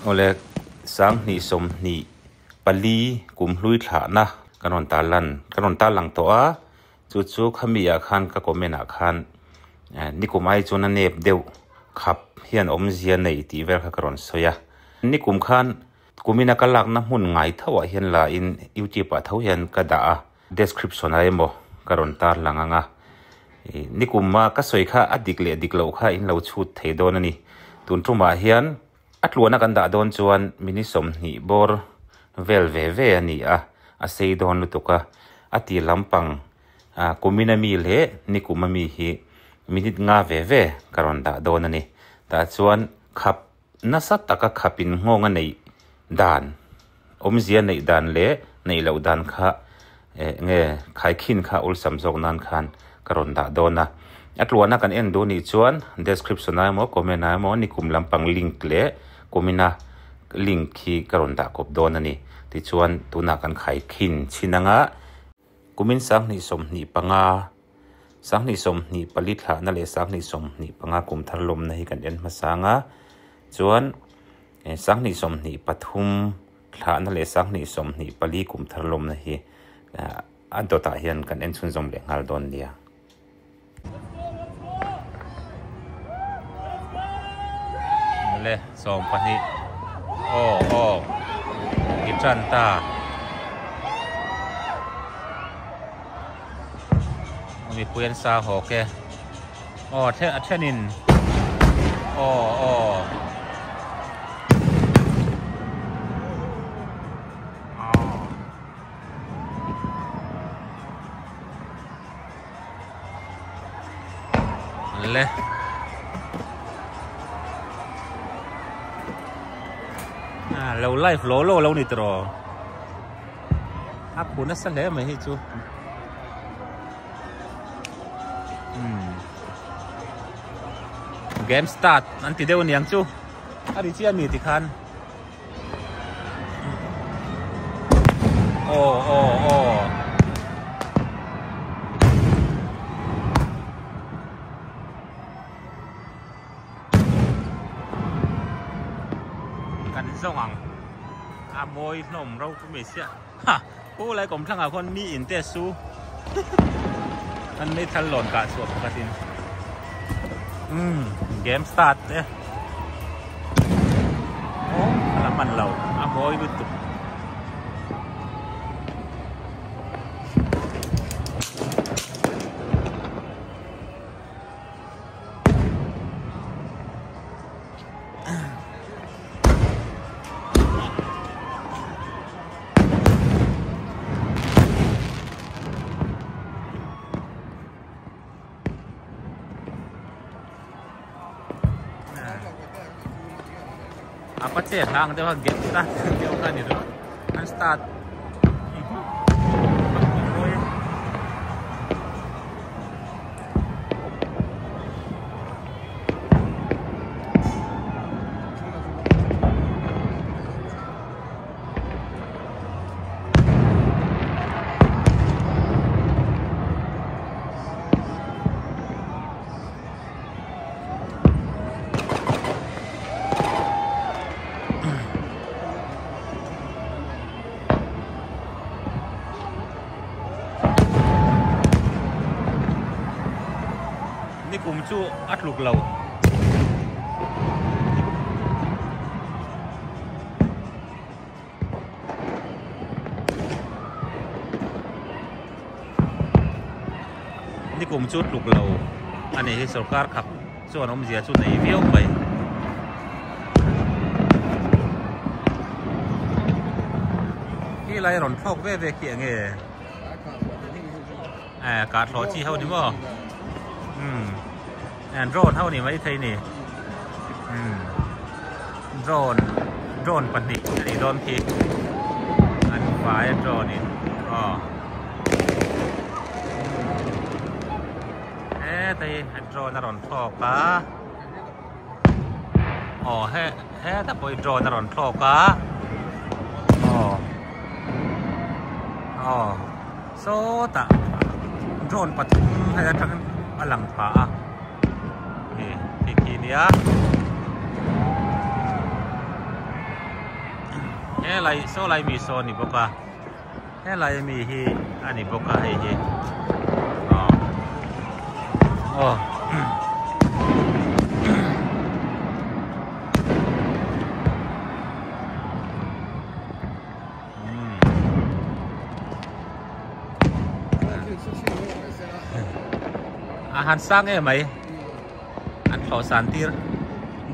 ole sang ni som ni pali kumhlui Thlahna kanon ta lang to a chu khamia khan ka komena khan ni kumai chuna nep deu khap hian om zia nei ti ver kha karon soya ni kum khan kumina kalak na mun ngai thawa hian la in youtube a tho hian ka da description ai mo karon tar langanga ni kumma ka soi kha adiklo kha in lo chut thei don ani tun tuma hian atluana kan da don chuan minisom ni bor vel ve ani a sei don lutuka ati lampang kumina mi le ni kuma mi hi minit nga ve karon da don ani ta chuan khap na sat taka khapin ngonga nei dan omzia nei dan le nei lo dan kha nge khai khin kha ul samjok nan khan karon da dona atluana kan en do ni chuan description ai mo comment ai mo ni kum lampang link le komina link khi karon da kop don ani ti chuan tuna kan khai khin chinanga kumin sang ni som ni panga sang ni som ni pali Thlahna le sang ni som ni panga kum tharlom na hi kan en masanga chuan sang ni som ni pathum Thlahna le sang ni som ni pali kum tharlom na hi adota hian kan en chun zom le ngal don dia le som pani itran ta mi puyen sa ho ke thenin le lâu live lâu nít rồi áp cuốn nó sẵn lẽ mày hết chú game start nanti dia uniang chú hari chia mi thì khanกันส่งมวยหนุ่มเราก็ไม่เสียฮะผู้ไรผมทั้งคนมีอินเตอร์ซูอันนี้ทันหล่นกาสวบกระตินเกมสตาร์ทเนี่ยโอ้แล้วมันเรามวยดูตุกapa sih hang dia game start dia kan itu kan start cùng chú ắt lục lầuนี่cùng chút lục lầu anh ấy sầu car khắp cho nó gì chút này viêu vậy cái này ròn phọc về kia nghe cả lỗ chi hao đi mà drone เท่านี้ไม่ใช่นี่droneปันดิอันนี้ drone พีอันขวา drone นี่แต่drone น่ะร้อนทอกปะแต่พอdrone น่ะร้อนทอกปะโซตะ drone ปัดให้ทั้งอลังผาทีนี้ lại số lại mi so ni boka he lại mi hi ani boka he hi oh han sang em mày ăn thọ sản tir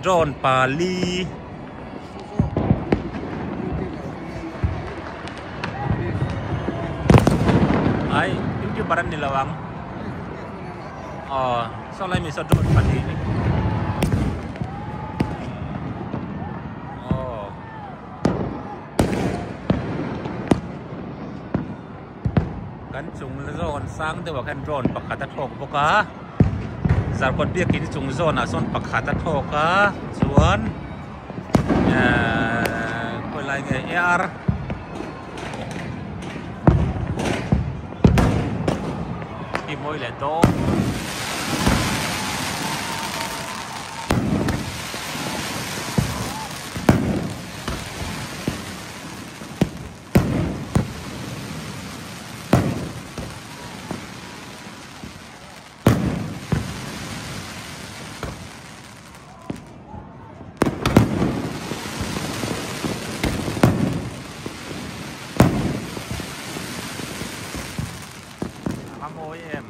drone pali ai itu barang ni lawang so lai mi so drone pali ni kan chung zone sang te wa kan drone pakhat thok boka zar kon bia kin chung zone a son pakhat thok a chuan koi lai nge ar ki moi le to em